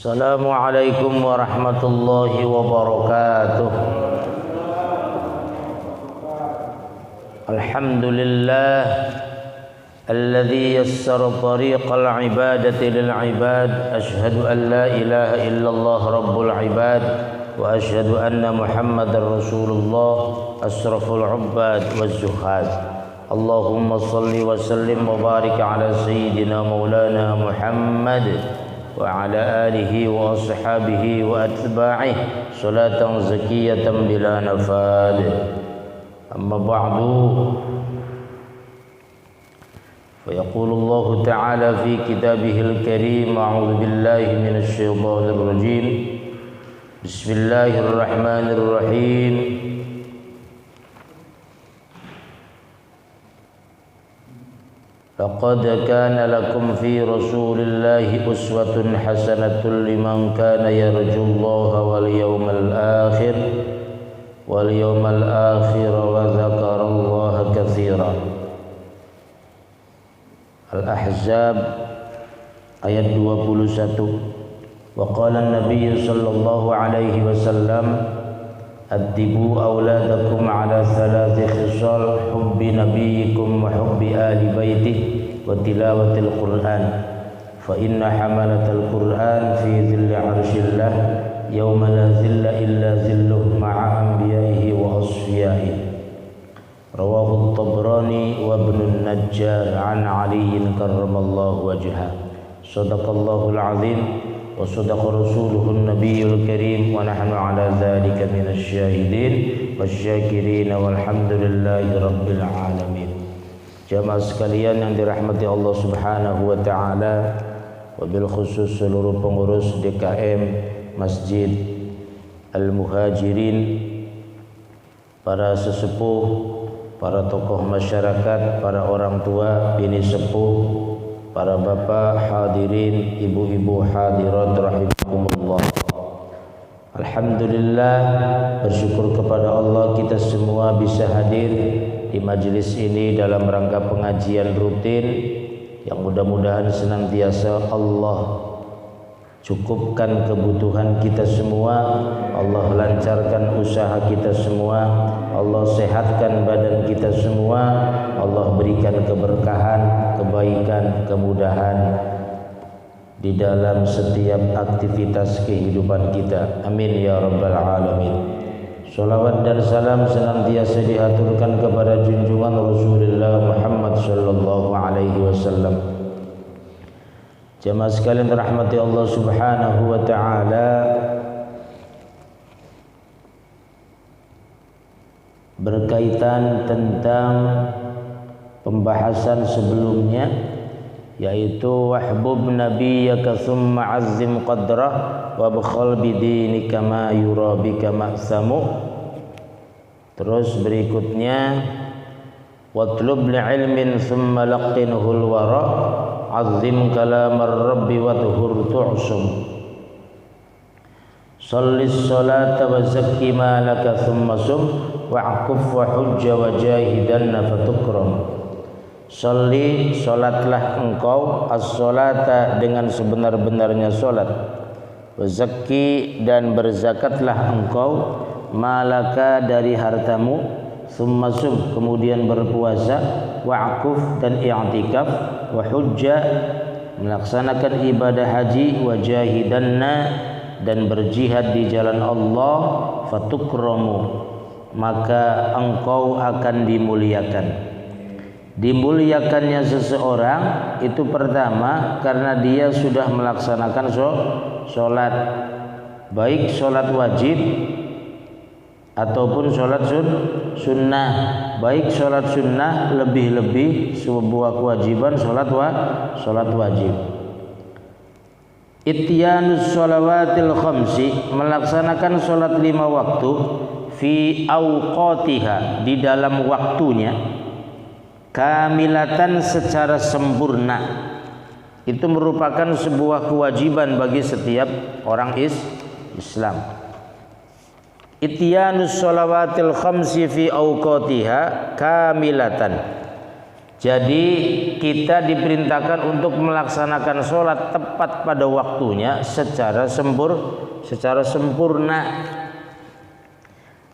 Assalamualaikum warahmatullahi wabarakatuh. Alhamdulillah alladzi yassara tariqal ibadati lil ibad. Asyhadu an la ilaha illallah rabbul ibad wa asyhadu anna Muhammadar Rasulullah asraful ubbad waz zuhad. Allahumma salli wa sallim wa barik ala sayyidina maulana Muhammad wa ala alihi wa ashabihi wa atba'ihi salatan zakiyatan bila nafad. Amma ba'du, fa yaqulu Allah ta'ala fi kitabihil karim, a'udzu billahi minasy syaithanir rajim. Bismillahirrahmanirrahim. Laqad kana lakum fi Rasulillahi uswatun hasanatun liman kana yarjullaha wal yawmal akhir wa dzakarallaha katsira. Al-Ahzab ayat 21. Wa qala an-nabiy sallallahu alaihi wasallam addibu awladakum ala thalathi khisal hubbi nabiyikum wa hubbi ahli baitih wa tilawatil Qur'an fa inna hamalatal Qur'an fi dhilli arshillah yawma la dhilla illa dhilluh ma'a anbiya'ihi wa asfiyaihi. Rawahu at-Tabrani wa Ibn an-Najjar an Ali karramallahu wajhah. Sadaqallahul azim wa sadaqa rasuluhun nabiyyul karim wa nahnu ala dhalika minasy syahidin wasyakirin walhamdulillahi rabbil alamin. Jamaah sekalian yang dirahmati Allah Subhanahu wa taala, wabil khusus seluruh pengurus DKM Masjid Al-Muhajirin, para sesepuh, para tokoh masyarakat, para orang tua, bini sepuh, para bapak hadirin, ibu-ibu hadirat rahimakumullah. Alhamdulillah, bersyukur kepada Allah kita semua bisa hadir di majelis ini dalam rangka pengajian rutin yang mudah-mudahan senantiasa Allah cukupkan kebutuhan kita semua, Allah lancarkan usaha kita semua, Allah sehatkan badan kita semua, Allah berikan keberkahan, kebaikan, kemudahan di dalam setiap aktivitas kehidupan kita. Amin ya rabbal alamin. Salawat dan salam senantiasa diaturkan kepada junjungan Rasulullah Muhammad sallallahu alaihi wasallam. Jamaah sekalian dirahmati Allah Subhanahu wa taala, berkaitan tentang pembahasan sebelumnya, yaitu wahbub nabiyyaka thumma azzim qadrah wa bakhal bidinika ma yura bika ma'samu. Terus berikutnya watlub li'ilmin thumma laqinhul wara azzim kalamar rabbi wa tuhur tu'sum. Sallis salata wa zakki ma laka thumma sum wa'kuf wa hujja wa jahidanna fatukram. Salli, salatlah engkau, as-salata dengan sebenar-benarnya salat, wa zakki dan berzakatlah engkau, malaka dari hartamu, thumma sum kemudian berpuasa, wa'kuf dan i'tikaf, wa hujja melaksanakan ibadah haji, wa jahidanna dan berjihad di jalan Allah, fatukramu maka engkau akan dimuliakan. Dimuliakannya seseorang itu pertama karena dia sudah melaksanakan sholat, baik sholat wajib ataupun sholat sunnah. Baik sholat sunnah lebih-lebih sebuah kewajiban sholat wajib. Ityanus sholawatil khamsi, melaksanakan sholat 5 waktu, fi awqatiha di dalam waktunya, kamilatan secara sempurna. Itu merupakan sebuah kewajiban bagi setiap orang Islam. Ityanus sholawatil khamsi fi awqatiha kamilatan, Jadi kita diperintahkan untuk melaksanakan sholat tepat pada waktunya secara sempurna.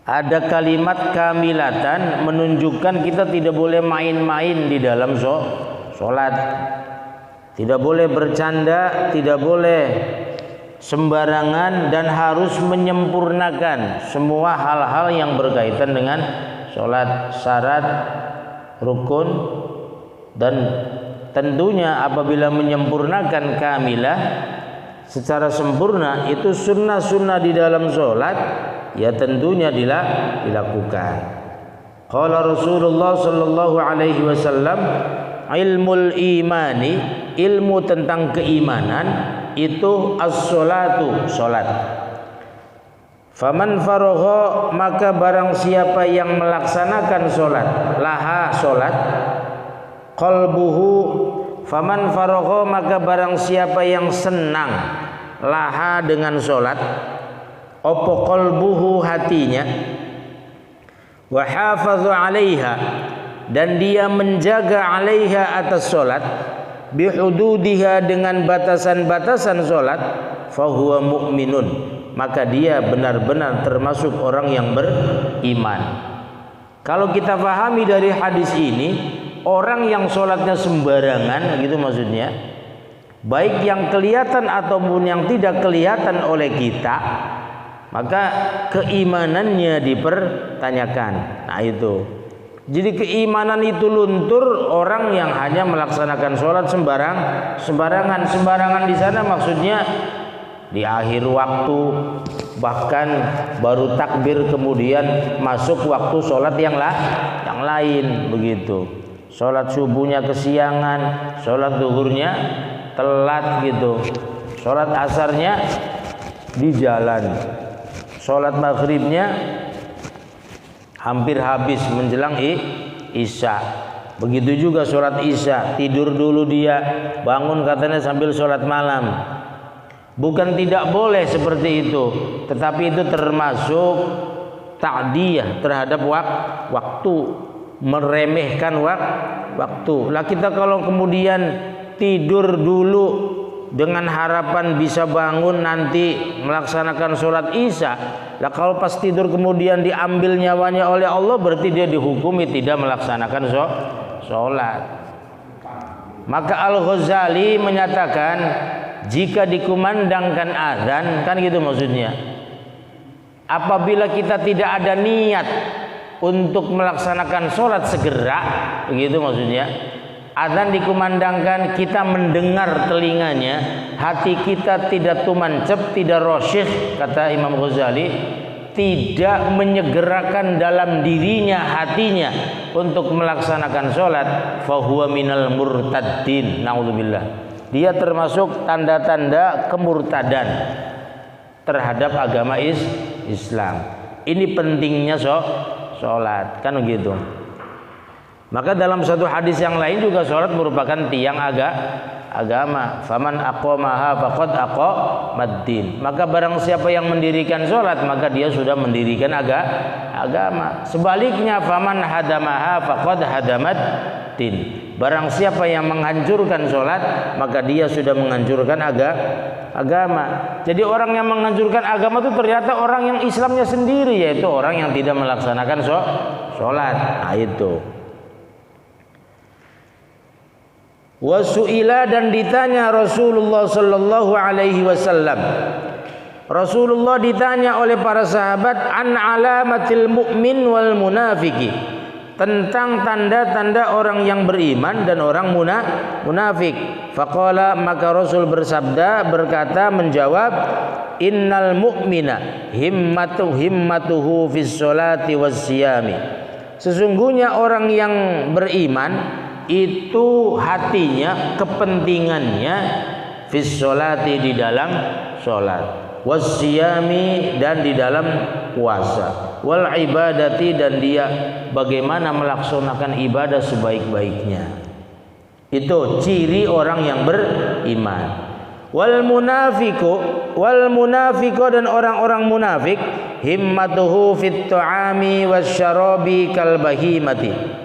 Ada kalimat kamilatan menunjukkan kita tidak boleh main-main di dalam sholat. Tidak boleh bercanda, tidak boleh sembarangan, dan harus menyempurnakan semua hal-hal yang berkaitan dengan sholat, syarat, rukun, dan tentunya apabila menyempurnakan kamilah secara sempurna itu sunnah-sunnah di dalam sholat ya tentunya dilakukan. Qala Rasulullah sallallahu alaihi wasallam, ilmul imani, ilmu tentang keimanan itu as-sholatu, sholat. Faman faragha, maka barang siapa yang melaksanakan sholat, laha sholat, qalbuhu, faman faragha, maka barang siapa yang senang, laha dengan sholat, opo qalbuhu, hatinya, wa hafadhu alaiha, dan dia menjaga alaiha, atas sholat, bihududiha, dengan batasan-batasan sholat, fahuwa mu'minun, maka dia benar-benar termasuk orang yang beriman. Kalau kita pahami dari hadis ini, orang yang sholatnya sembarangan, gitu maksudnya, baik yang kelihatan ataupun yang tidak kelihatan oleh kita, maka keimanannya dipertanyakan. Nah itu. Jadi keimanan itu luntur orang yang hanya melaksanakan sholat sembarangan. Sembarangan di sana maksudnya di akhir waktu, bahkan baru takbir kemudian masuk waktu sholat yang lain begitu. Sholat subuhnya kesiangan, sholat zuhurnya telat gitu, sholat asarnya di jalan, sholat maghribnya hampir habis menjelang isya. Begitu juga sholat isya, tidur dulu dia, bangun katanya sambil sholat malam. Bukan tidak boleh seperti itu, tetapi itu termasuk ta'diyah terhadap waktu, meremehkan waktu. Lah kita kalau kemudian tidur dulu dengan harapan bisa bangun nanti melaksanakan sholat isya, lah kalau pas tidur kemudian diambil nyawanya oleh Allah, berarti dia dihukumi tidak melaksanakan sholat. Maka Al-Ghazali menyatakan, jika dikumandangkan azan, kan gitu maksudnya, apabila kita tidak ada niat untuk melaksanakan sholat segera, begitu maksudnya, azan dikumandangkan, kita mendengar telinganya, hati kita tidak tumancep, tidak rosyih, kata Imam Ghazali, tidak menyegerakan dalam dirinya, hatinya untuk melaksanakan sholat, fahuwa minal murtaddin, naudzubillah, dia termasuk tanda-tanda kemurtadan terhadap agama Islam. Ini pentingnya sholat, kan begitu. Maka dalam satu hadis yang lain juga sholat merupakan tiang agama. Faman aqamaha faqad aqamaddin. Maka barang siapa yang mendirikan sholat, maka dia sudah mendirikan agama. Sebaliknya, faman hadamaha faqad hadamaddin. Barang siapa yang menghancurkan sholat, maka dia sudah menghancurkan agama. Jadi orang yang menghancurkan agama itu ternyata orang yang Islamnya sendiri, yaitu orang yang tidak melaksanakan sholat. Nah itu. Wasu'ila, dan ditanya Rasulullah sallallahu alaihi wasallam. Rasulullah ditanya oleh para sahabat an alamatil mu'min wal munafiki, tentang tanda-tanda orang yang beriman dan orang munafik. Faqala, maka Rasul berkata menjawab, innal mu'mina himmatuhu fis sholati was siyami. Sesungguhnya orang yang beriman itu hatinya, kepentingannya fis sholati, di dalam sholat, wassiyami, dan di dalam puasa, wal ibadati, dan dia bagaimana melaksanakan ibadah sebaik-baiknya. Itu ciri orang yang beriman. Wal munafiqu, dan orang-orang munafik, himmatuhu fit ta'ami wasyarabi kal bahimati.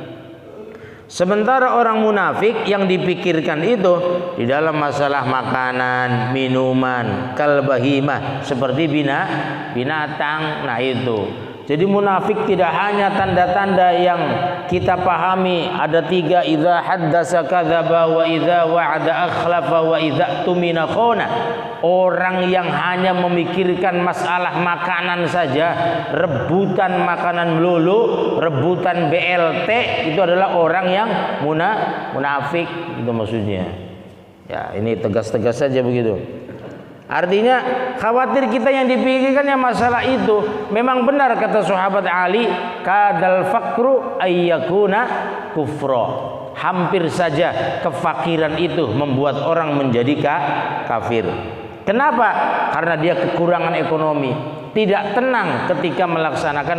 Sementara orang munafik yang dipikirkan itu di dalam masalah makanan, minuman, kalbahimah, seperti binatang. Nah itu. Jadi munafik tidak hanya tanda-tanda yang kita pahami, ada 3, idza haddasa kadzaba wa idza wa'ada akhlafa wa idza tumina khana. Orang yang hanya memikirkan masalah makanan saja, rebutan makanan melulu, rebutan BLT, itu adalah orang yang munafik, itu maksudnya. Ya, ini tegas-tegas saja begitu. Artinya khawatir kita yang dipikirkan yang masalah itu. Memang benar kata sahabat Ali, kadal fakru ayyakuna kufra. Hampir saja kefakiran itu membuat orang menjadi kafir. Kenapa? Karena dia kekurangan ekonomi, tidak tenang ketika melaksanakan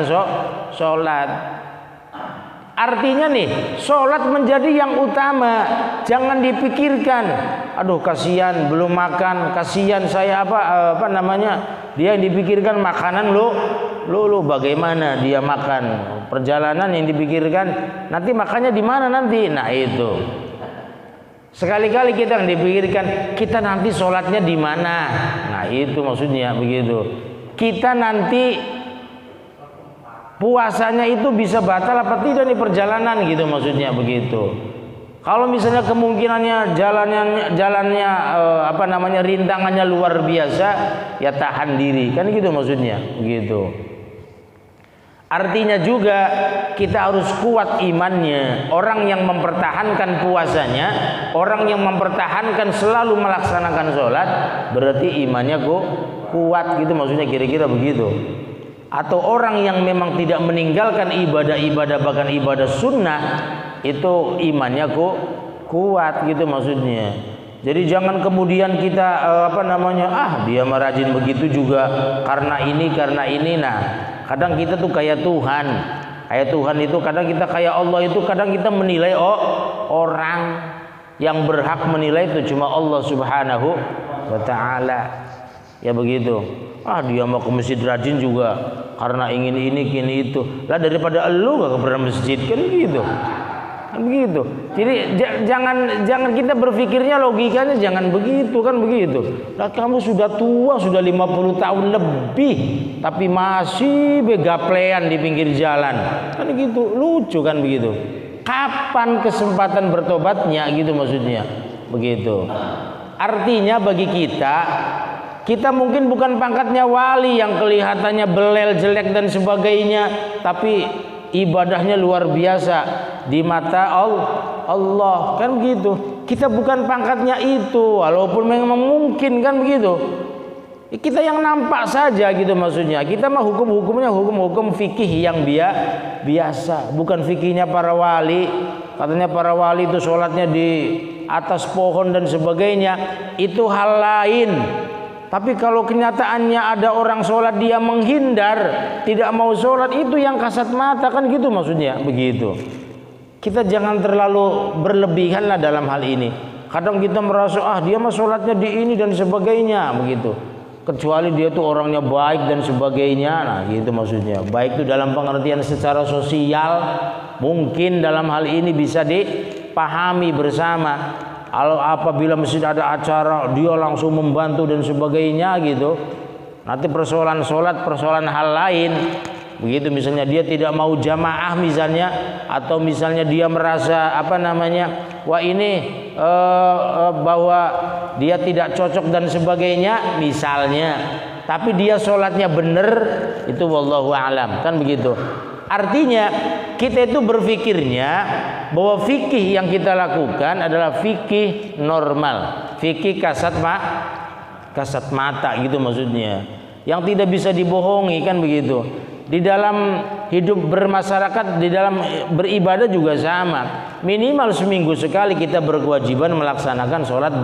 sholat. Artinya nih, sholat menjadi yang utama, jangan dipikirkan. Aduh kasihan belum makan, kasihan saya apa namanya? Dia yang dipikirkan makanan lo bagaimana dia makan. Perjalanan yang dipikirkan nanti makannya di mana nanti. Nah itu. Sekali-kali kita yang dipikirkan kita nanti sholatnya di mana. Nah itu maksudnya begitu. Kita nanti puasanya itu bisa batal apa tidak di perjalanan gitu maksudnya begitu. Kalau misalnya kemungkinannya jalannya rintangannya luar biasa, ya tahan diri kan gitu maksudnya begitu. Artinya juga kita harus kuat imannya. Orang yang mempertahankan puasanya, orang yang mempertahankan selalu melaksanakan sholat, berarti imannya kuat gitu maksudnya kira-kira begitu. Atau orang yang memang tidak meninggalkan ibadah-ibadah bahkan ibadah sunnah, itu imannya kuat gitu maksudnya. Jadi jangan kemudian kita dia merajin begitu juga karena ini. Nah kadang kita tuh kayak Tuhan itu kadang kita kayak Allah itu kadang kita menilai orang. Yang berhak menilai itu cuma Allah Subhanahu wa ta'ala. Ya begitu. Dia mau ke masjid rajin juga karena ingin ini kini itu. Lah daripada elu gak pernah masjid kan gitu. Kan begitu. Jadi jangan kita berpikirnya logikanya jangan begitu kan begitu. Lah kamu sudah tua, sudah 50 tahun lebih tapi masih begaplean di pinggir jalan. Kan gitu. Lucu kan begitu. Kapan kesempatan bertobatnya gitu maksudnya. Begitu. Artinya bagi kita mungkin bukan pangkatnya wali yang kelihatannya belel, jelek dan sebagainya, tapi ibadahnya luar biasa di mata Allah kan begitu. Kita bukan pangkatnya itu, walaupun memang mungkin kan begitu. Kita yang nampak saja gitu maksudnya. Kita mah hukum-hukumnya hukum-hukum fikih yang biasa, bukan fikihnya para wali. Katanya para wali itu sholatnya di atas pohon dan sebagainya, itu hal lain. Tapi kalau kenyataannya ada orang sholat dia menghindar, tidak mau sholat, itu yang kasat mata kan gitu maksudnya begitu. Kita jangan terlalu berlebihan lah dalam hal ini. Kadang kita merasa dia mah sholatnya di ini dan sebagainya begitu. Kecuali dia tuh orangnya baik dan sebagainya. Nah gitu maksudnya. Baik itu dalam pengertian secara sosial, mungkin dalam hal ini bisa dipahami bersama. Kalau apabila masjid ada acara dia langsung membantu dan sebagainya gitu. Nanti persoalan sholat, persoalan hal lain begitu. Misalnya dia tidak mau jamaah misalnya, atau misalnya dia merasa wah ini bahwa dia tidak cocok dan sebagainya misalnya, tapi dia sholatnya benar, itu wallahu a'lam kan begitu. Artinya kita itu berpikirnya bahwa fikih yang kita lakukan adalah fikih normal, fikih kasat mata gitu maksudnya, yang tidak bisa dibohongi kan begitu. Di dalam hidup bermasyarakat, di dalam beribadah juga sama. Minimal seminggu sekali kita berkewajiban melaksanakan sholat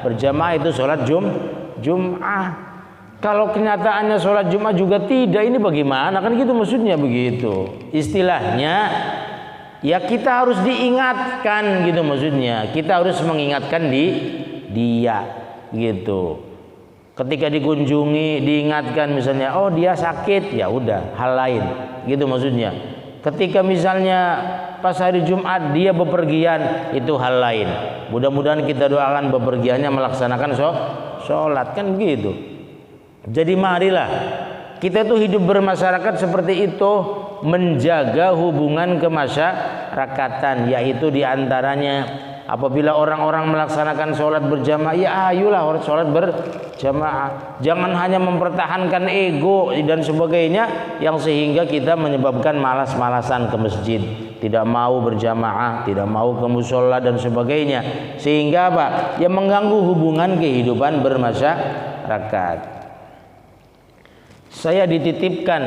berjamaah, itu sholat Jum'ah. Kalau kenyataannya sholat Jumat juga tidak, ini bagaimana kan gitu maksudnya begitu. Istilahnya ya kita harus diingatkan gitu maksudnya. Kita harus mengingatkan dia gitu. Ketika dikunjungi diingatkan misalnya dia sakit, ya udah hal lain gitu maksudnya. Ketika misalnya pas hari Jumat dia bepergian, itu hal lain. Mudah-mudahan kita doakan bepergiannya melaksanakan sholat, kan begitu. Jadi marilah kita itu hidup bermasyarakat seperti itu, menjaga hubungan kemasyarakatan, yaitu diantaranya apabila orang-orang melaksanakan sholat berjamaah, ya ayolah sholat berjamaah. Jangan hanya mempertahankan ego dan sebagainya yang sehingga kita menyebabkan malas-malasan ke masjid, tidak mau berjamaah, tidak mau ke musola dan sebagainya, sehingga apa? Ya mengganggu hubungan kehidupan bermasyarakat. Saya dititipkan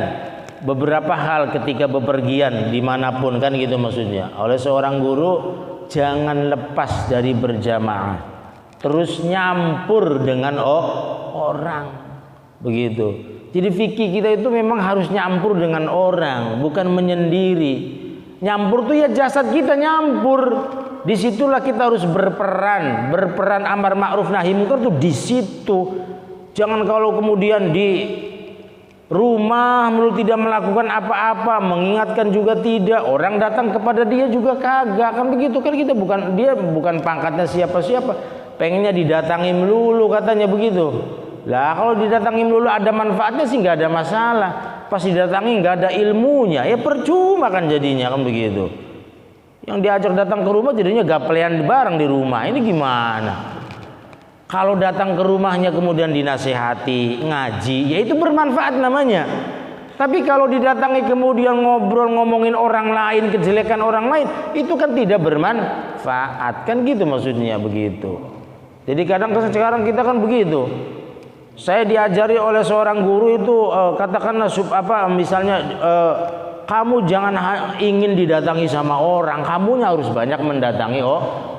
beberapa hal ketika bepergian dimanapun, kan gitu maksudnya, oleh seorang guru. Jangan lepas dari berjamaah, terus nyampur dengan orang, begitu. Jadi fikih kita itu memang harus nyampur dengan orang, bukan menyendiri. Nyampur tuh ya jasad kita nyampur. Disitulah kita harus berperan amar ma'ruf nahi munkar tuh di situ. Jangan kalau kemudian di rumah melulu tidak melakukan apa-apa, mengingatkan juga tidak, orang datang kepada dia juga kagak, kan begitu kan. Kita bukan pangkatnya siapa-siapa, pengennya didatangi melulu katanya begitu. Lah kalau didatangi melulu ada manfaatnya sih nggak ada masalah, pas didatangi nggak ada ilmunya ya percuma kan jadinya, kan begitu. Yang diajak datang ke rumah jadinya gaplean bareng di rumah, ini gimana? Kalau datang ke rumahnya kemudian dinasehati, ngaji, ya itu bermanfaat namanya. Tapi kalau didatangi kemudian ngobrol, ngomongin orang lain, kejelekan orang lain, itu kan tidak bermanfaat, kan gitu maksudnya begitu. Jadi kadang sekarang kita kan begitu. Saya diajari oleh seorang guru itu katakanlah misalnya kamu jangan ingin didatangi sama orang, kamunya harus banyak mendatangi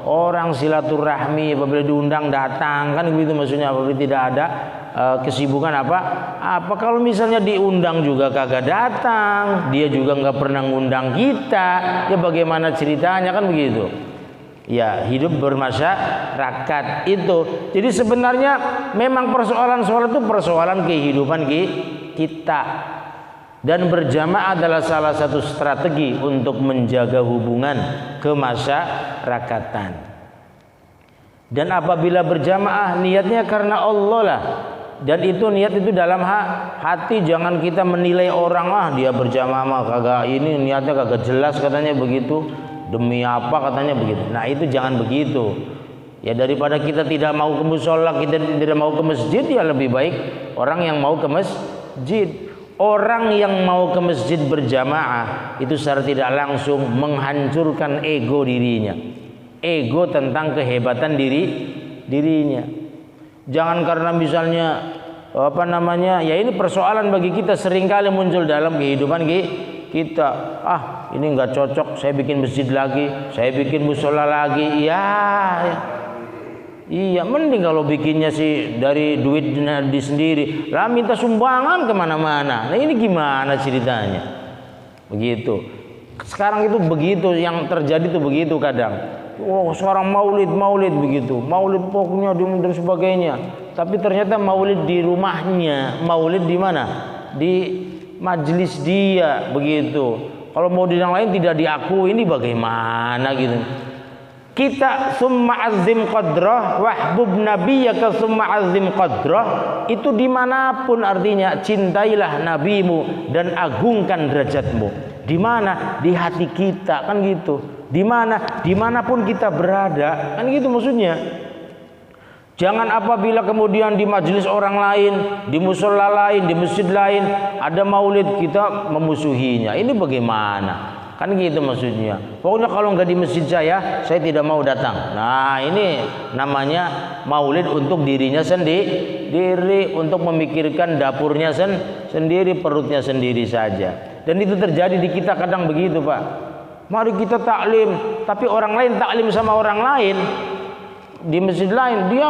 orang, silaturahmi, apabila diundang datang, kan begitu maksudnya. Apabila tidak ada kesibukan apa kalau misalnya diundang juga kagak datang, dia juga nggak pernah ngundang kita, ya bagaimana ceritanya, kan begitu. Ya hidup bermasyarakat itu. Jadi sebenarnya memang persoalan sholat itu persoalan kehidupan kita. Dan berjamaah adalah salah satu strategi untuk menjaga hubungan kemasyarakatan. Dan apabila berjamaah niatnya karena Allah lah. Dan itu niat itu dalam hati, jangan kita menilai orang, dia berjamaah mah kagak ini niatnya kagak jelas katanya begitu. Demi apa katanya begitu. Nah itu jangan begitu. Ya daripada kita tidak mau ke musola, kita tidak mau ke masjid, ya lebih baik orang yang mau ke masjid. Orang yang mau ke masjid berjamaah itu secara tidak langsung menghancurkan ego dirinya, ego tentang kehebatan dirinya. Jangan karena misalnya ya ini persoalan bagi kita seringkali muncul dalam kehidupan kita. Ini nggak cocok, saya bikin masjid lagi, saya bikin musola lagi. Iya, mending kalau bikinnya sih dari duitnya di sendiri, lah minta sumbangan kemana-mana. Nah ini gimana ceritanya? Begitu. Sekarang itu begitu, yang terjadi itu begitu kadang. Seorang maulid begitu, maulid pokoknya dan sebagainya. Tapi ternyata maulid di rumahnya, maulid di mana? Di majelis dia begitu. Kalau mau di yang lain tidak diakui, ini bagaimana gitu? Kita summa azim qadrah wahbub nabiyyaka summa azim qadrah, itu dimanapun artinya cintailah nabimu dan agungkan derajatmu. Di mana? Di hati kita, kan gitu. Di mana? Dimanapun kita berada, kan gitu maksudnya. Jangan apabila kemudian di majelis orang lain, di musola lain, di masjid lain ada maulid kita memusuhinya. Ini bagaimana? Kan gitu maksudnya. Pokoknya kalau nggak di masjid saya tidak mau datang. Nah ini namanya maulid untuk dirinya sendiri, untuk memikirkan dapurnya sendiri, perutnya sendiri saja. Dan itu terjadi di kita kadang begitu Pak. Mari kita taklim, tapi orang lain taklim sama orang lain di masjid lain, dia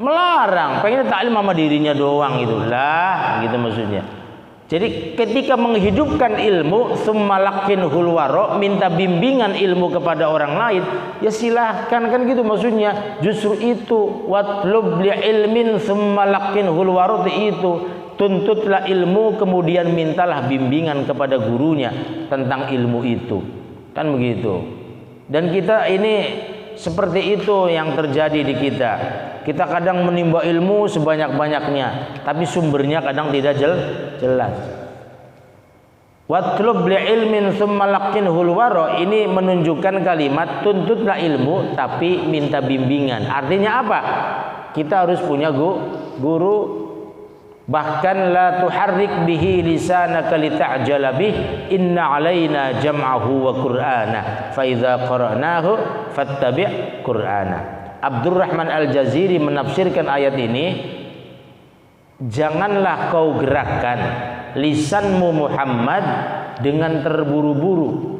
melarang, pengen taklim sama dirinya doang gitu lah, gitu maksudnya. Jadi ketika menghidupkan ilmu, summalakin hulwaro, minta bimbingan ilmu kepada orang lain, ya silahkan, kan gitu maksudnya. Justru itu watlub li ilmin summalakin hulwaro, itu tuntutlah ilmu kemudian mintalah bimbingan kepada gurunya tentang ilmu itu. Kan begitu. Dan kita ini seperti itu yang terjadi di kita. Kita kadang menimba ilmu sebanyak-banyaknya, tapi sumbernya kadang tidak jelas. Watlub li ilmin tsumma laqinhul wara, ini menunjukkan kalimat tuntutlah ilmu tapi minta bimbingan. Artinya apa? Kita harus punya guru. Bahkan la tuharrik bihi lisanaka lita'jala bih, inna alaina jam'ahu wa qur'ana fa idza qara'nahu fattabi' qur'ana. Abdurrahman Al-Jaziri menafsirkan ayat ini, janganlah kau gerakkan lisanmu Muhammad dengan terburu-buru.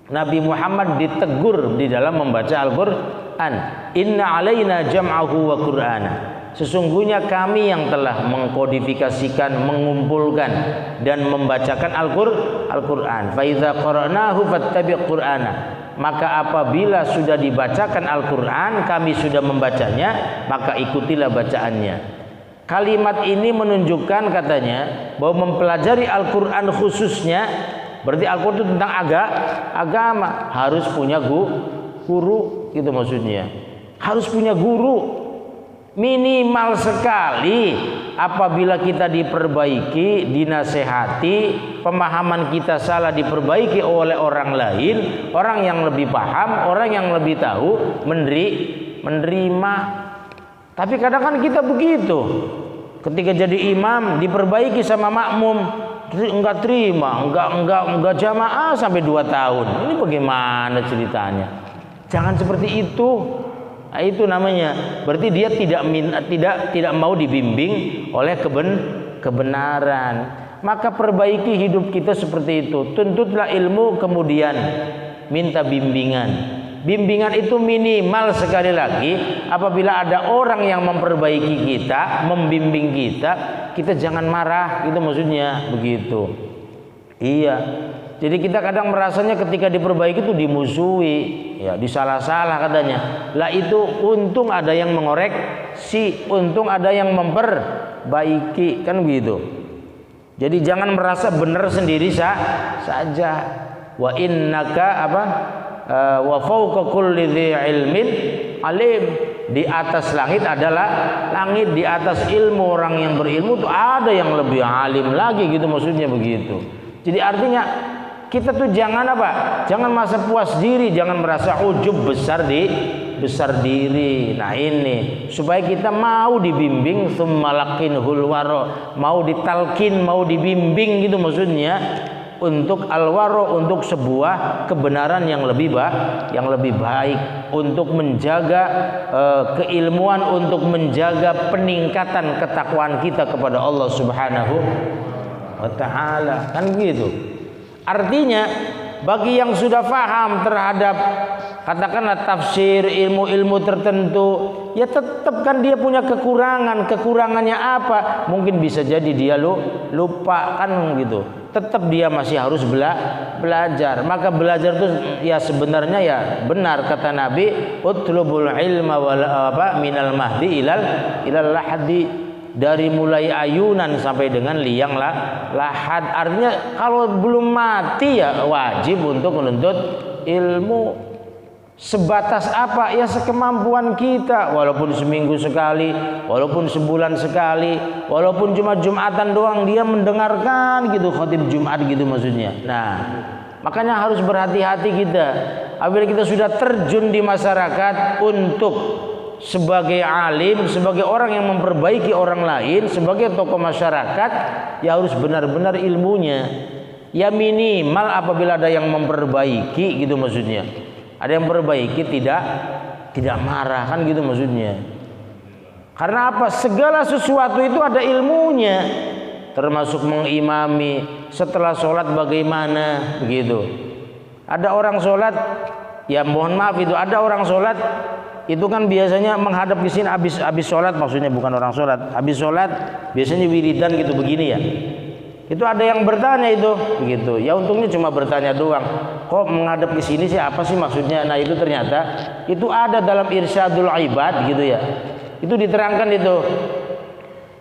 Nabi Muhammad ditegur di dalam membaca Al-Qur'an, inna alaina jam'ahu wa qur'ana. Sesungguhnya kami yang telah mengkodifikasikan, mengumpulkan dan membacakan Al-Qur'an. Fa idza qara'nahu fattabi' qur'ana. Maka apabila sudah dibacakan Al-Qur'an, kami sudah membacanya, maka ikutilah bacaannya. Kalimat ini menunjukkan katanya bahwa mempelajari Al-Qur'an khususnya, berarti Al-Qur'an itu tentang agama, harus punya guru, gitu maksudnya. Harus punya guru. Minimal sekali apabila kita diperbaiki, dinasehati, pemahaman kita salah diperbaiki oleh orang lain, orang yang lebih paham, orang yang lebih tahu, menerima. Tapi kadang kan kita begitu. Ketika jadi imam diperbaiki sama makmum, enggak terima, enggak jamaah sampai 2 tahun. Ini bagaimana ceritanya? Jangan seperti itu. Nah, itu namanya berarti dia tidak mau dibimbing oleh kebenaran. Maka perbaiki hidup kita seperti itu. Tuntutlah ilmu, kemudian minta bimbingan. Bimbingan itu minimal sekali lagi apabila ada orang yang memperbaiki kita, membimbing kita, kita jangan marah, itu maksudnya begitu. Iya. Jadi kita kadang merasanya ketika diperbaiki itu dimusuhi, ya disalah-salah katanya. Lah itu untung ada yang mengoreksi, untung ada yang memperbaiki, kan begitu. Jadi jangan merasa benar sendiri saja. Wa innaka wa fawqa kulli dzi ilmin alim. Di atas langit adalah langit, di atas ilmu orang yang berilmu itu ada yang lebih alim lagi, gitu maksudnya begitu. Jadi artinya kita tuh jangan jangan merasa puas diri, jangan merasa ujub besar diri. Nah ini supaya kita mau dibimbing, tsumma laqinhul wara, mau ditalkin, mau dibimbing, gitu maksudnya, untuk al-wara, untuk sebuah kebenaran yang lebih baik, untuk menjaga keilmuan, untuk menjaga peningkatan ketakwaan kita kepada Allah Subhanahu wa ta'ala, kan gitu. Artinya bagi yang sudah paham terhadap katakanlah tafsir, ilmu-ilmu tertentu, ya tetap kan dia punya kekurangan. Kekurangannya apa? Mungkin bisa jadi dia lupa, kan gitu. Tetap dia masih harus belajar. Maka belajar itu ya sebenarnya ya benar kata Nabi, utlubul ilma minal mahdi ilal lahdi. Dari mulai ayunan sampai dengan liang lahad. Artinya kalau belum mati ya wajib untuk menuntut ilmu. Sebatas apa? Ya sekemampuan kita. Walaupun seminggu sekali, walaupun sebulan sekali, walaupun cuma Jumatan doang dia mendengarkan gitu, khotib Jumat gitu maksudnya. Nah, makanya harus berhati-hati kita. Apabila kita sudah terjun di masyarakat untuk sebagai alim, sebagai orang yang memperbaiki orang lain, sebagai tokoh masyarakat, ya harus benar-benar ilmunya. Ya minimal apabila ada yang memperbaiki, gitu maksudnya. Ada yang memperbaiki tidak marah, kan gitu maksudnya. Karena apa? Segala sesuatu itu ada ilmunya, termasuk mengimami. Setelah sholat bagaimana, begitu. Ada orang sholat, ya mohon maaf itu ada orang sholat itu kan biasanya menghadap ke sini habis sholat, maksudnya bukan orang sholat, habis sholat biasanya wiridan gitu begini ya. Itu ada yang bertanya itu begitu. Ya untungnya cuma bertanya doang. Kok menghadap ke sini sih, apa sih maksudnya? Nah itu ternyata itu ada dalam Irsyadul Ibad gitu ya. Itu diterangkan itu.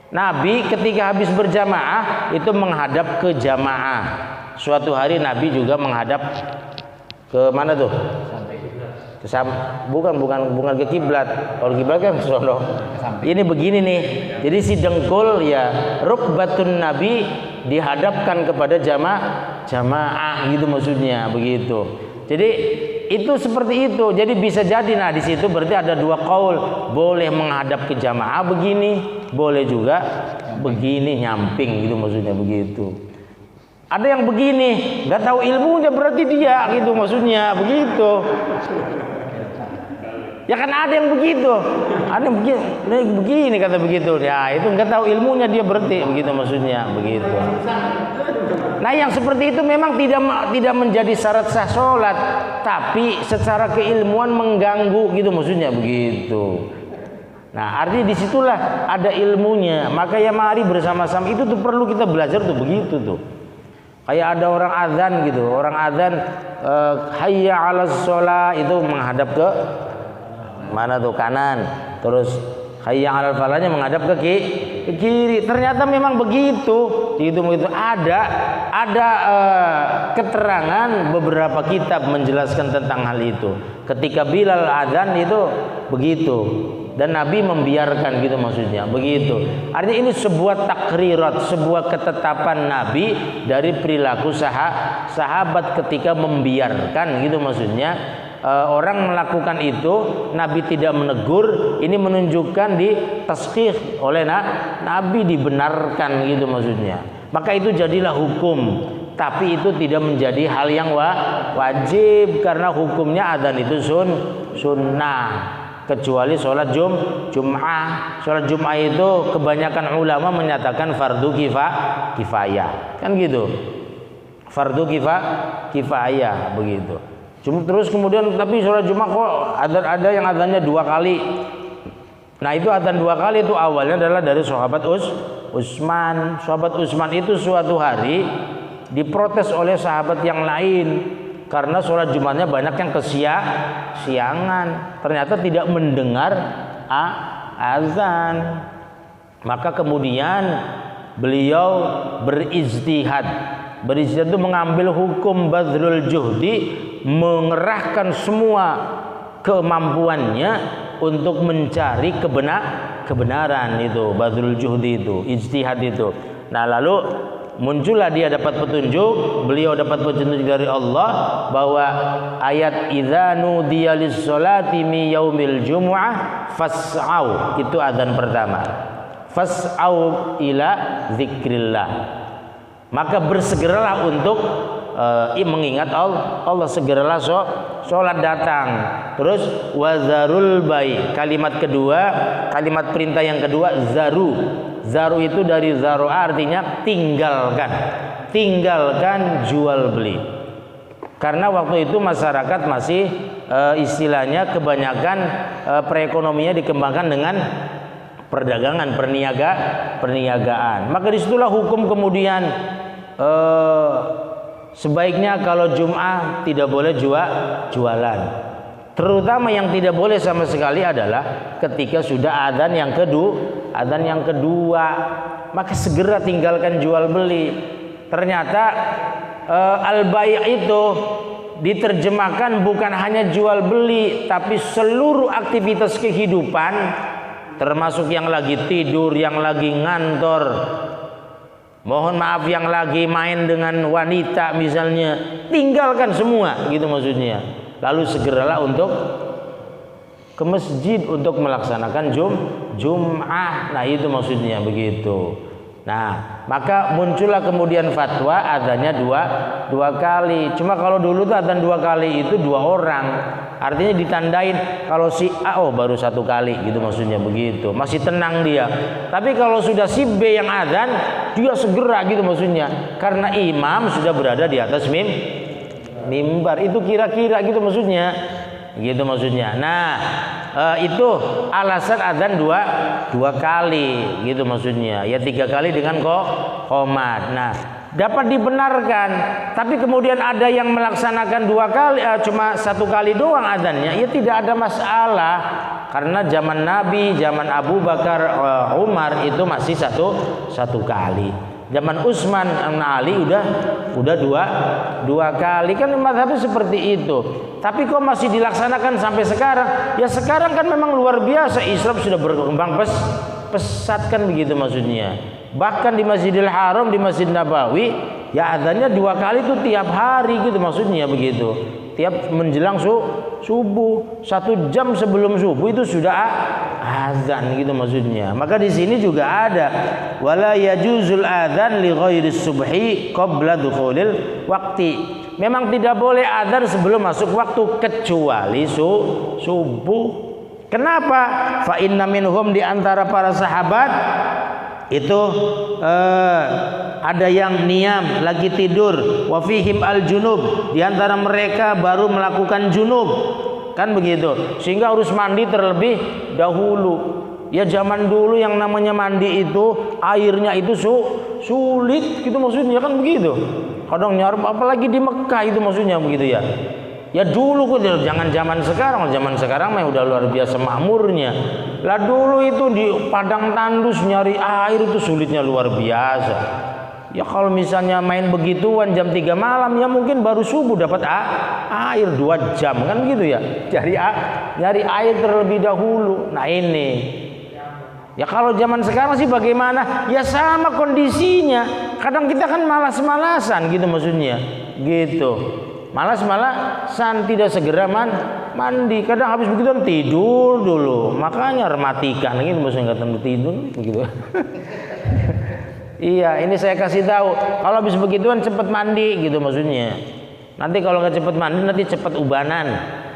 Nabi ketika habis berjamaah itu menghadap ke jamaah. Suatu hari Nabi juga menghadap Ke mana tuh? Bukan ke kiblat. Kalau kiblat kan sono. Ini begini nih. Jadi si dengkul ya rukbatun Nabi dihadapkan kepada jamaah gitu maksudnya begitu. Jadi itu seperti itu. Jadi bisa jadi nah di situ berarti ada dua qaul, boleh menghadap ke jamaah begini, boleh juga begini nyamping gitu maksudnya begitu. Ada yang begini, nggak tahu ilmunya berarti dia gitu maksudnya begitu. Ya kan ada yang begitu, ada yang begini kata begitu. Ya itu nggak tahu ilmunya dia berarti begitu maksudnya begitu. Nah yang seperti itu memang tidak menjadi syarat sah sholat, tapi secara keilmuan mengganggu gitu maksudnya begitu. Nah artinya disitulah ada ilmunya. Maka ya mari bersama-sama itu tuh perlu kita belajar tuh begitu tuh. Kayak ada orang azan gitu, orang azan hayya 'alas shalah itu menghadap ke mana tuh kanan, terus hayya 'alal falahnya menghadap ke kiri. Ternyata memang begitu. Itu ada keterangan beberapa kitab menjelaskan tentang hal itu. Ketika Bilal azan itu begitu. Dan Nabi membiarkan gitu maksudnya begitu. Artinya ini sebuah takrirat, sebuah ketetapan Nabi dari perilaku sahabat ketika membiarkan gitu maksudnya. Orang melakukan itu Nabi tidak menegur, ini menunjukkan di tasqih oleh Nabi dibenarkan gitu maksudnya. Maka itu jadilah hukum, tapi itu tidak menjadi hal yang wajib karena hukumnya adzan itu sunnah. Kecuali sholat Jum'ah. Sholat Jum'ah itu kebanyakan ulama menyatakan fardu kifayah. Kan gitu. Fardu kifayah begitu. Cuma terus kemudian tapi sholat Jum'ah kok ada yang adzannya 2 kali. Nah itu adzan 2 kali itu awalnya adalah dari sahabat Utsman. Sahabat Utsman itu suatu hari diprotes oleh sahabat yang lain. Karena sholat Jumatnya banyak yang kesiangan, ternyata tidak mendengar azan. Maka kemudian beliau berijtihad itu mengambil hukum badrul juhdi, mengerahkan semua kemampuannya untuk mencari kebenaran itu, badrul juhdi itu, ijtihad itu. Nah lalu muncullah dia dapat petunjuk, beliau dapat petunjuk dari Allah bahwa ayat idza nudiya lis-sholati mi yaumil jumu'ah fas'au itu adzan pertama. Fas'au ila zikrillah. Maka bersegeralah untuk mengingat Allah, segeralah sholat datang. Terus wazarul bai, kalimat kedua, kalimat perintah yang kedua zaru itu dari zaru'a artinya tinggalkan jual beli. Karena waktu itu masyarakat masih istilahnya kebanyakan perekonomiannya dikembangkan dengan perdagangan, perniagaan. Maka disitulah hukum kemudian sebaiknya kalau Jum'ah tidak boleh jualan. Terutama yang tidak boleh sama sekali adalah ketika sudah adzan yang kedua, maka segera tinggalkan jual beli. Ternyata al-bai' itu diterjemahkan bukan hanya jual beli, tapi seluruh aktivitas kehidupan, termasuk yang lagi tidur, yang lagi ngantor, mohon maaf yang lagi main dengan wanita misalnya, tinggalkan semua gitu maksudnya. Lalu segeralah untuk ke masjid untuk melaksanakan Jum'ah. Nah itu maksudnya begitu. Nah maka muncullah kemudian fatwa adzannya dua kali. Cuma kalau dulu tuh adzan 2 kali itu 2 orang. Artinya ditandain kalau si A baru 1 kali gitu maksudnya begitu. Masih tenang dia. Tapi kalau sudah si B yang adzan, dia segera gitu maksudnya. Karena imam sudah berada di atas mimbar, itu kira-kira gitu maksudnya. Nah itu alasan adzan dua kali gitu maksudnya. Ya 3 kali dengan qomat. Nah dapat dibenarkan. Tapi kemudian ada yang melaksanakan 2 kali, cuma 1 kali doang adzannya. Ya tidak ada masalah. Karena zaman Nabi, zaman Abu Bakar, Umar itu masih satu kali. Zaman Utsman bin Ali udah dua kali, kan mazhabnya seperti itu. Tapi kok masih dilaksanakan sampai sekarang? Ya sekarang kan memang luar biasa, Islam sudah berkembang pesat kan begitu maksudnya. Bahkan di Masjidil Haram, di Masjid Nabawi, ya adzannya 2 kali itu tiap hari gitu maksudnya begitu. Tiap menjelang subuh, 1 jam sebelum subuh itu sudah azan gitu maksudnya. Maka di sini juga ada wala yajuzul adzan li ghairi subhi qabla dukhulil waqti. Memang tidak boleh adzan sebelum masuk waktu kecuali subuh. Kenapa? Fa inna minhum, di antara para sahabat itu ada yang niam lagi tidur, wa fihim al junub, di antara mereka baru melakukan junub, kan begitu, sehingga harus mandi terlebih dahulu. Ya zaman dulu yang namanya mandi itu airnya itu sulit gitu maksudnya kan begitu. Kadang nyarum, apalagi di Mekah itu maksudnya begitu ya. Ya dulu kok, jangan zaman sekarang mah udah luar biasa makmurnya. Lah dulu itu di padang tandus nyari air itu sulitnya luar biasa. Ya kalau misalnya main begituan jam 3 malam ya mungkin baru subuh dapat air 2 jam kan gitu ya. Nyari air terlebih dahulu. Nah ini. Ya kalau zaman sekarang sih bagaimana? Ya sama kondisinya. Kadang kita kan malas-malasan gitu maksudnya. Gitu. Malas-malasan, tidak segera mandi. Kadang habis begitu tidur dulu. Makanya matikan gitu maksudnya, enggak tidur begitu. Iya, ini saya kasih tahu. Kalau habis begituan cepat mandi gitu maksudnya. Nanti kalau nggak cepat mandi nanti cepat ubanan.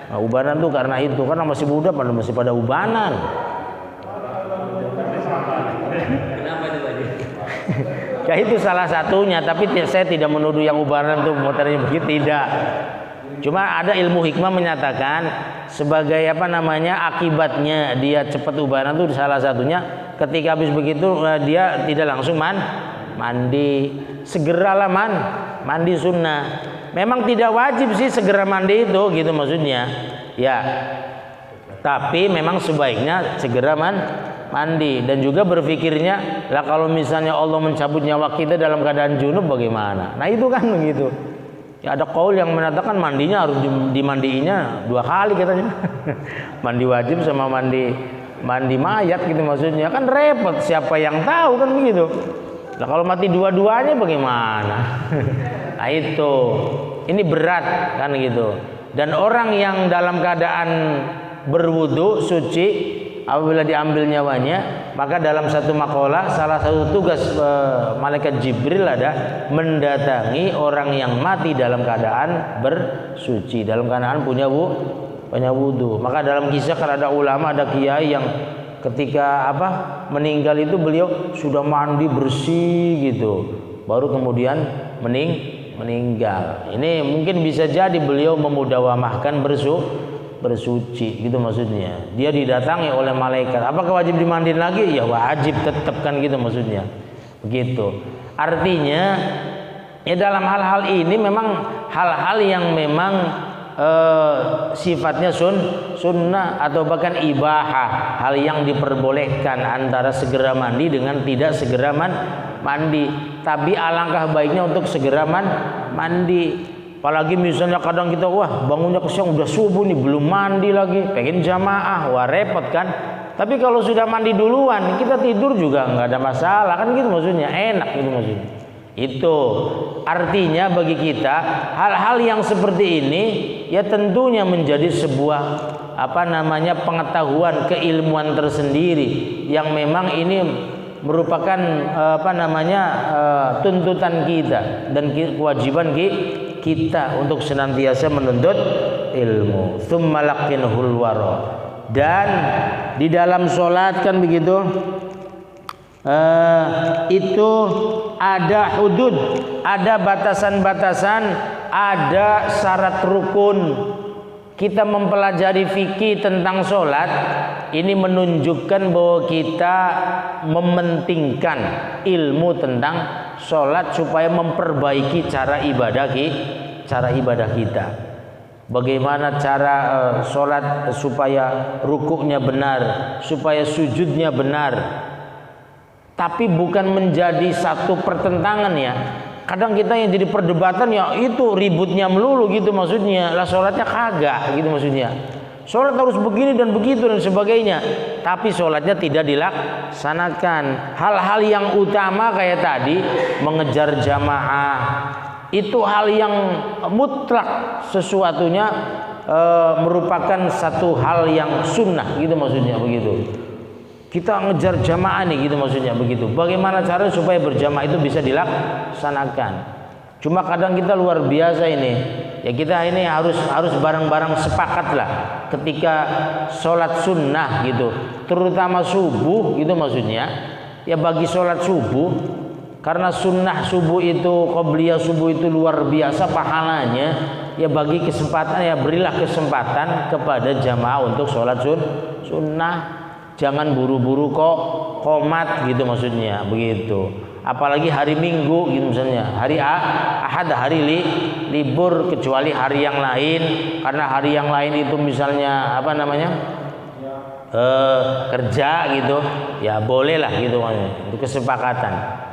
Nah, ubanan tuh karena itu, karena masih muda masih pada ubanan. Kenapa itu Pak? Ya itu salah satunya, tapi saya tidak menuduh yang ubanan tuh motornya begitu, tidak. Cuma ada ilmu hikmah menyatakan sebagai akibatnya dia cepat ubanan tuh salah satunya ketika habis begitu dia tidak langsung mandi. Segeralah mandi sunnah. Memang tidak wajib sih segera mandi itu gitu maksudnya. Ya. Tapi memang sebaiknya segera mandi, dan juga berpikirnya lah kalau misalnya Allah mencabut nyawa kita dalam keadaan junub bagaimana? Nah itu kan begitu. Ya ada qaul yang mengatakan mandinya harus dimandiinya 2 kali katanya. Mandi wajib sama mandi mayat gitu maksudnya. Kan repot, siapa yang tahu kan begitu. Nah kalau mati dua-duanya bagaimana? Nah itu. Ini berat kan gitu. Dan orang yang dalam keadaan berwudu suci apabila diambil nyawanya, maka dalam satu makalah salah satu tugas malaikat Jibril ada mendatangi orang yang mati dalam keadaan bersuci, dalam keadaan punya wudu. Maka dalam kisah kan ada ulama, ada kiai yang ketika meninggal itu beliau sudah mandi bersih gitu, baru kemudian meninggal. Ini mungkin bisa jadi beliau memudawamahkan bersuci gitu maksudnya. Dia didatangi oleh malaikat. Apakah wajib dimandiin lagi? Ya wajib tetap kan gitu maksudnya. Begitu. Artinya ya dalam hal-hal ini memang hal-hal yang memang sifatnya sunnah atau bahkan ibahah, hal yang diperbolehkan antara segera mandi dengan tidak segera mandi. Tapi alangkah baiknya untuk segera mandi. Apalagi misalnya kadang kita bangunnya siang udah subuh nih belum mandi lagi, pengen jamaah, repot kan. Tapi kalau sudah mandi duluan kita tidur juga nggak ada masalah kan gitu maksudnya, enak gitu maksudnya. Itu artinya bagi kita hal-hal yang seperti ini ya tentunya menjadi sebuah pengetahuan, keilmuan tersendiri yang memang ini merupakan tuntutan kita dan kewajiban kita untuk senantiasa menuntut ilmu. Tsumma laqinhul wara. Dan di dalam sholat kan begitu, itu ada hudud, ada batasan-batasan, ada syarat rukun. Kita mempelajari fikih tentang sholat, ini menunjukkan bahwa kita mementingkan ilmu tentang sholat supaya memperbaiki cara ibadah kita. Bagaimana cara sholat supaya rukuknya benar, supaya sujudnya benar. tapi bukan menjadi satu pertentangan ya. Kadang kita yang jadi perdebatan ya itu ributnya melulu gitu maksudnya. Lah sholatnya kagak gitu maksudnya. Sholat harus begini dan begitu dan sebagainya. Tapi sholatnya tidak dilaksanakan. Hal-hal yang utama kayak tadi mengejar jamaah itu hal yang mutlak, sesuatunya merupakan satu hal yang sunnah gitu maksudnya begitu. Kita ngejar jamaah nih gitu maksudnya begitu. Bagaimana cara supaya berjamaah itu bisa dilaksanakan? Cuma kadang kita luar biasa ini. Ya kita ini harus bareng-bareng sepakat lah ketika sholat sunnah gitu, terutama subuh gitu maksudnya. Ya bagi sholat subuh, karena sunnah subuh itu, qobliyah subuh itu luar biasa pahalanya. Ya bagi kesempatan, ya berilah kesempatan kepada jamaah untuk sholat sunnah. Jangan buru-buru kok qomat gitu maksudnya begitu. Apalagi hari Minggu gitu misalnya, hari Ahad hari libur kecuali hari yang lain, karena hari yang lain itu misalnya apa namanya kerja gitu, ya boleh lah gitu itu kesepakatan.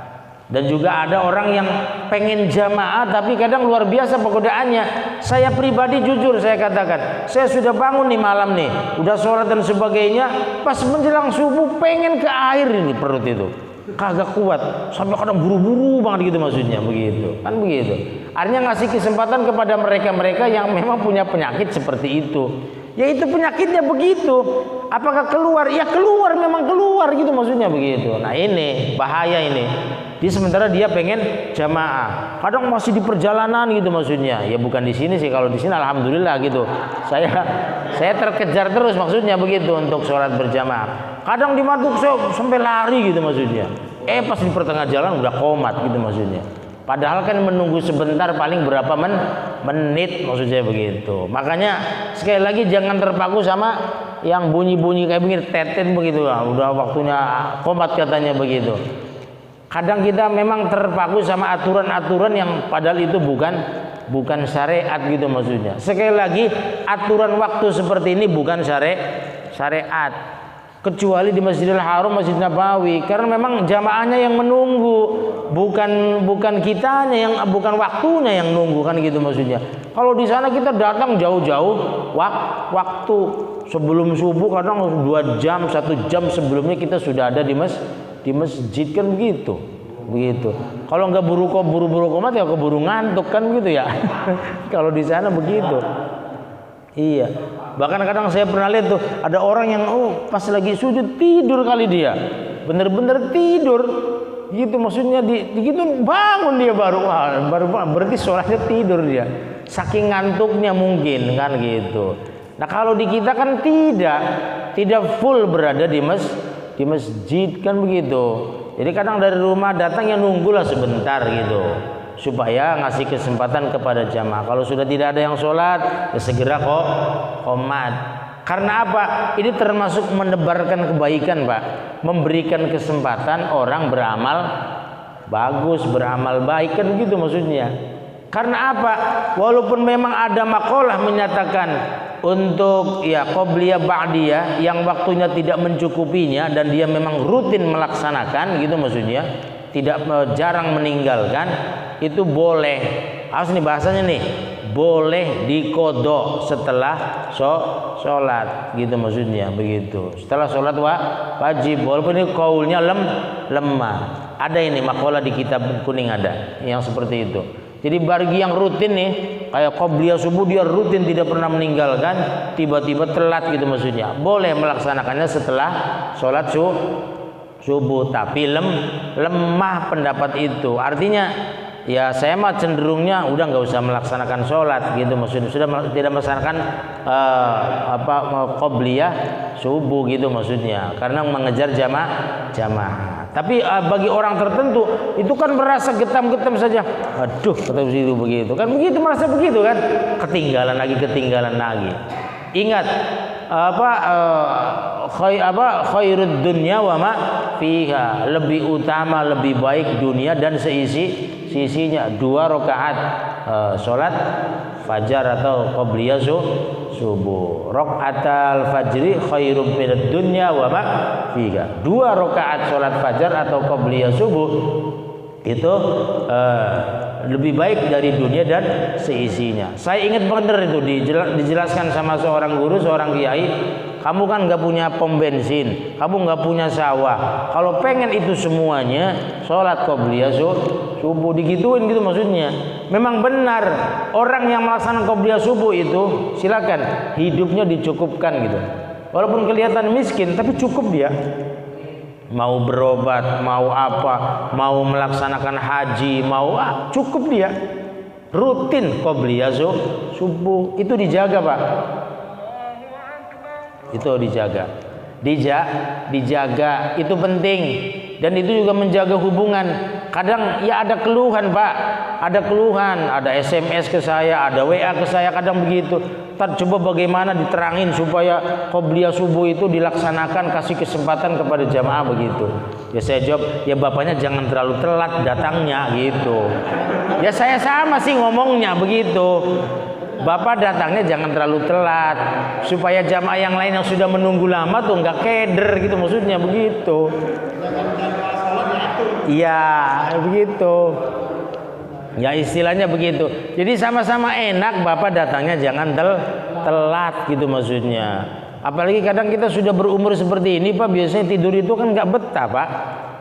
Dan juga ada orang yang pengen jamaah tapi kadang luar biasa pergodaannya. Saya pribadi jujur saya katakan, saya sudah bangun nih malam nih, udah sholat dan sebagainya, pas menjelang subuh pengen ke air ini perut itu. Kagak kuat, sampai kadang buru-buru banget gitu maksudnya begitu. Kan begitu. Artinya ngasih kesempatan kepada mereka-mereka yang memang punya penyakit seperti itu. Ya itu penyakitnya begitu. Apakah keluar? Ya keluar, memang keluar gitu maksudnya begitu. Nah ini bahaya ini. Dia sementara dia pengen jamaah. Kadang masih di perjalanan gitu maksudnya. Ya bukan di sini sih, kalau di sini alhamdulillah gitu. Saya terkejar terus maksudnya begitu untuk sholat berjamaah. Kadang di Maduk sampai lari gitu maksudnya. Pas di pertengah jalan udah qomat gitu maksudnya. Padahal kan menunggu sebentar paling berapa menit maksudnya begitu. Makanya sekali lagi jangan terpaku sama yang bunyi-bunyi kayak begini, tetet begitu lah. Udah waktunya qomat katanya begitu. Kadang kita memang terpaku sama aturan-aturan yang padahal itu bukan syariat gitu maksudnya. Sekali lagi aturan waktu seperti ini bukan syariat. Kecuali di Masjidil Haram, Masjid Nabawi, karena memang jamaahnya yang menunggu, bukan kitanya yang, bukan waktunya yang nunggu kan gitu maksudnya. Kalau di sana kita datang jauh-jauh waktu sebelum subuh, kadang 2 jam 1 jam sebelumnya kita sudah ada di masjid kan begitu. Kalau nggak buru-buru komat ya keburu ngantuk kan gitu ya. Kalau di sana begitu. Iya. Bahkan kadang saya pernah lihat tuh ada orang yang pas lagi sujud tidur kali dia. Bener-bener tidur. Gitu maksudnya gitu bangun dia baru berarti sholatnya tidur dia. Saking ngantuknya mungkin kan gitu. Nah kalau di kita kan tidak full berada di masjid kan begitu. Jadi kadang dari rumah datang ya nunggulah sebentar gitu, supaya ngasih kesempatan kepada jamaah. Kalau sudah tidak ada yang sholat ya segera qomat. Karena apa? Ini termasuk menebarkan kebaikan Pak, memberikan kesempatan orang beramal bagus, beramal baik kan begitu maksudnya. Karena apa? Walaupun memang ada maqalah menyatakan untuk ya qobliyah ba'diyah yang waktunya tidak mencukupinya dan dia memang rutin melaksanakan gitu maksudnya, tidak jarang meninggalkan, itu boleh. Harus nih bahasanya nih, boleh dikodok setelah sholat gitu maksudnya begitu. Setelah sholat wajib, walaupun ini kaulnya lemah. Ada ini maqalah di kitab kuning ada yang seperti itu. Jadi bagi yang rutin nih, kayak qobliyah subuh dia rutin tidak pernah meninggalkan, tiba-tiba telat gitu maksudnya, boleh melaksanakannya setelah sholat subuh, tapi lemah pendapat itu. Artinya ya saya mah cenderungnya udah nggak usah melaksanakan sholat gitu maksudnya, sudah tidak melaksanakan qobliyah subuh gitu maksudnya, karena mengejar jamaah. Tapi bagi orang tertentu itu kan merasa getam-getam saja, aduh kata situ begitu kan, begitu merasa begitu kan, ketinggalan lagi. Ingat khairud dunya wa ma fiha, lebih utama lebih baik dunia dan sisinya 2 rakaat sholat fajar atau qobliyah subuh. Rakaatal fajri khairum minad dunya wa ma fiha. 2 rakaat salat fajar atau qabliyah subuh itu lebih baik dari dunia dan seisinya. Saya ingat benar itu dijelaskan sama seorang guru, seorang kiai. Kamu kan nggak punya pom bensin, kamu nggak punya sawah. Kalau pengen itu semuanya, sholat qobliyah subuh digituin gitu maksudnya. Memang benar orang yang melaksanakan qobliyah subuh itu silakan hidupnya dicukupkan gitu. Walaupun kelihatan miskin, tapi cukup dia. Mau berobat, mau apa, mau melaksanakan haji, mau cukup dia. Rutin qobliyah subuh itu dijaga, Pak. Itu dijaga, itu penting, dan itu juga menjaga hubungan. Kadang ya ada keluhan, Pak, ada SMS ke saya, ada WA ke saya, kadang begitu. Coba bagaimana diterangin supaya qobliyah subuh itu dilaksanakan, kasih kesempatan kepada jamaah begitu. Ya saya jawab, ya bapaknya jangan terlalu telat datangnya gitu. Ya saya sama sih ngomongnya begitu. Bapak datangnya jangan terlalu telat supaya jamaah yang lain yang sudah menunggu lama tuh nggak keder gitu, maksudnya begitu. Iya begitu. Ya istilahnya begitu. Jadi sama-sama enak, Bapak datangnya jangan telat gitu maksudnya. Apalagi kadang kita sudah berumur seperti ini, Pak, biasanya tidur itu kan nggak betah, Pak.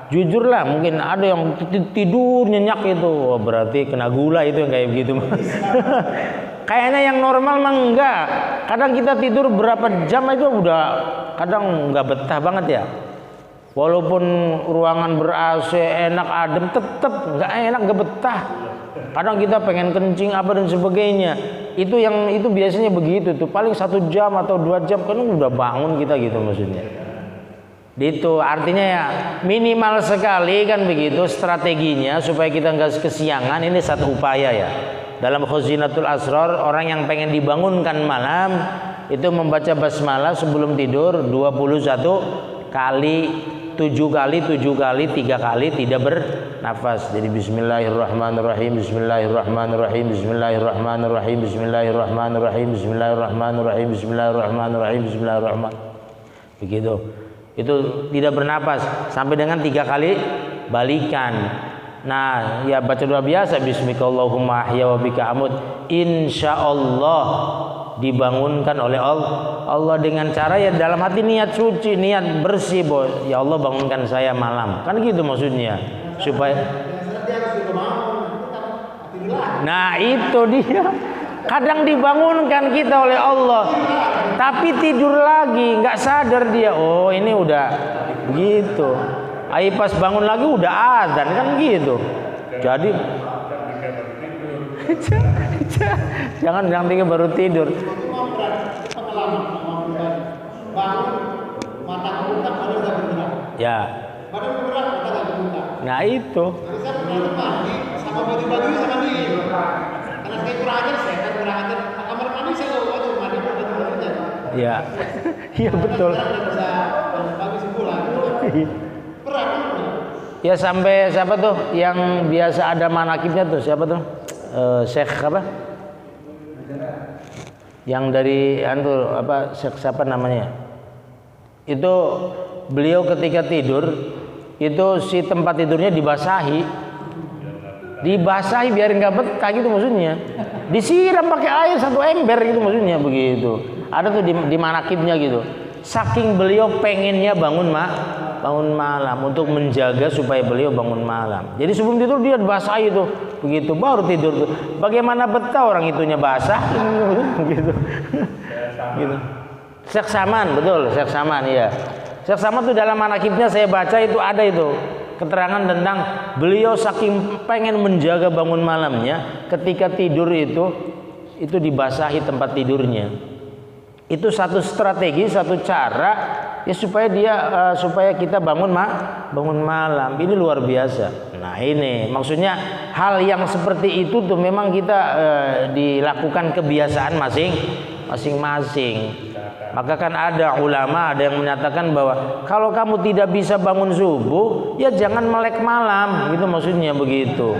Jujur lah, mungkin ada yang tidur nyenyak itu, berarti kena gula itu yang kayak begitu. Kayaknya yang normal mah enggak. Kadang kita tidur berapa jam itu udah kadang enggak betah banget ya. Walaupun ruangan ber-AC enak adem, tetap enggak enak, enggak betah. Kadang kita pengen kencing apa dan sebagainya. Itu biasanya begitu tuh. Paling 1 jam atau 2 jam kan udah bangun kita gitu maksudnya. Itu artinya ya minimal sekali kan begitu strateginya supaya kita enggak kesiangan. Ini satu upaya ya. Dalam Khazinatul Asrar, orang yang pengen dibangunkan malam itu membaca basmalah sebelum tidur 21 kali, 7 kali, 7 kali, 3 kali tidak bernafas. Jadi bismillahirrahmanirrahim, bismillahirrahmanirrahim, bismillahirrahmanirrahim, bismillahirrahmanirrahim, bismillahirrahmanirrahim, bismillahirrahmanirrahim, bismillahirrahmanirrahim. Begitu. Itu tidak bernafas sampai dengan 3 kali balikan. Nah, ya baca doa biasa, bismikallahumma ahya wa bika amut. Insyaallah dibangunkan oleh Allah dengan cara ya dalam hati niat suci, niat bersih, boh. Ya Allah bangunkan saya malam. Kan gitu maksudnya. Supaya nah, itu dia. Kadang dibangunkan kita oleh Allah, tapi tidur lagi, nggak sadar dia. Oh, ini udah gitu. Pas bangun lagi udah adzan kan gitu. Jadi jangan bilang 3 baru tidur. Ya. Nah itu. Ya. Iya betul. Ya sampai siapa tuh yang biasa ada manakibnya tuh, siapa tuh? Syekh apa? Yang dari Syekh siapa namanya? Itu beliau ketika tidur itu si tempat tidurnya dibasahi biar nggak betah gitu maksudnya. Disiram pakai air 1 ember gitu maksudnya begitu. Ada tuh di manakibnya gitu. Saking beliau pengennya bangun malam untuk menjaga supaya beliau bangun malam. Jadi sebelum tidur dia basahi tuh, begitu baru tidur tuh. Bagaimana betah orang itunya basah gitu. Gitu. Syekh Saman, betul, Syekh Saman ya. Syekh Saman tuh dalam manakibnya saya baca itu ada itu keterangan tentang beliau saking pengen menjaga bangun malamnya, ketika tidur itu dibasahi tempat tidurnya. Itu satu strategi, satu cara ya supaya kita bangun malam. Ini luar biasa. Nah ini maksudnya hal yang seperti itu tuh memang kita dilakukan kebiasaan masing-masing. Maka kan ada ulama ada yang menyatakan bahwa kalau kamu tidak bisa bangun subuh ya jangan melek malam gitu maksudnya begitu.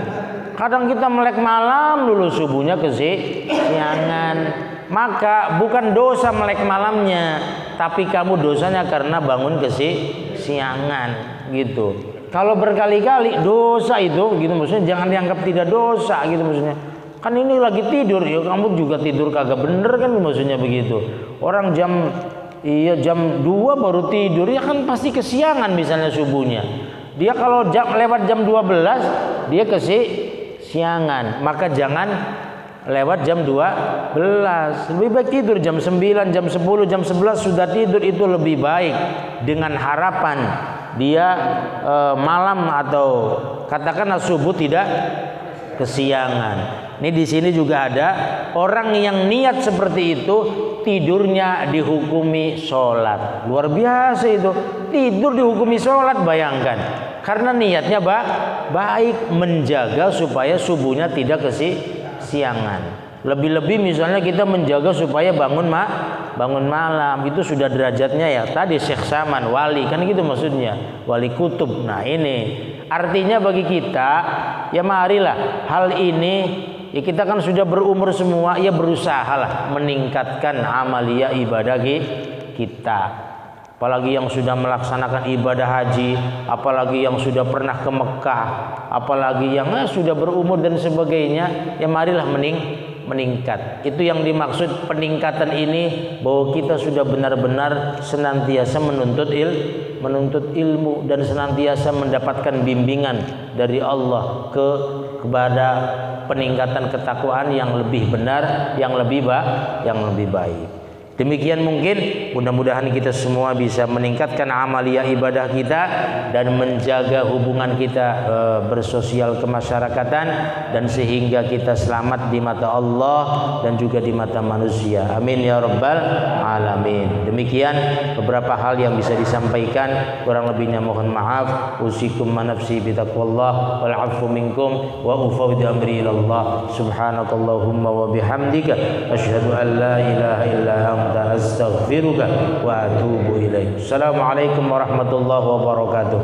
Kadang kita melek malam dulu subuhnya kesiangan. maka bukan dosa melek malamnya, tapi kamu dosanya karena bangun kesiangan gitu. Kalau berkali-kali dosa itu gitu, maksudnya jangan dianggap tidak dosa gitu maksudnya. Kan ini lagi tidur ya, kamu juga tidur kagak bener kan, maksudnya begitu. Orang jam 2 baru tidur ya kan pasti kesiangan misalnya subuhnya. Dia kalau lewat jam 12 dia kesiangan, maka jangan lewat jam 12. Lebih baik tidur jam 9, jam 10, jam 11 sudah tidur, itu lebih baik, dengan harapan dia malam atau katakanlah subuh tidak kesiangan. Ini di sini juga ada orang yang niat seperti itu, tidurnya dihukumi sholat. Luar biasa itu, tidur dihukumi sholat, bayangkan. Karena niatnya baik, menjaga supaya subuhnya tidak kesiangan. Lebih-lebih misalnya kita menjaga supaya bangun malam, itu sudah derajatnya ya. Tadi Syekh Saman, wali, kan gitu maksudnya, wali kutub. Nah ini artinya bagi kita, ya marilah hal ini, ya kita kan sudah berumur semua, ya berusahalah meningkatkan amalia ibadah kita. Apalagi yang sudah melaksanakan ibadah haji, apalagi yang sudah pernah ke Mekah, apalagi yang sudah berumur dan sebagainya, ya marilah meningkat. Itu yang dimaksud peningkatan ini, bahwa kita sudah benar-benar senantiasa menuntut ilmu dan senantiasa mendapatkan bimbingan dari Allah kepada peningkatan ketakwaan yang lebih benar, yang lebih baik. Demikian mungkin, mudah-mudahan kita semua bisa meningkatkan amalia ibadah kita dan menjaga hubungan kita bersosial kemasyarakatan, dan sehingga kita selamat di mata Allah dan juga di mata manusia. Amin ya rabbal alamin. Demikian beberapa hal yang bisa disampaikan, kurang lebihnya mohon maaf. Usikum wa nafsi bitaqwallah wal 'afwu minkum wa ufawwidu amri ilallah. Subhanakallahumma wa bihamdika asyhadu an la ilaha illa anta astaghfiruka wa atubu ilaik. Assalamualaikum warahmatullahi wabarakatuh.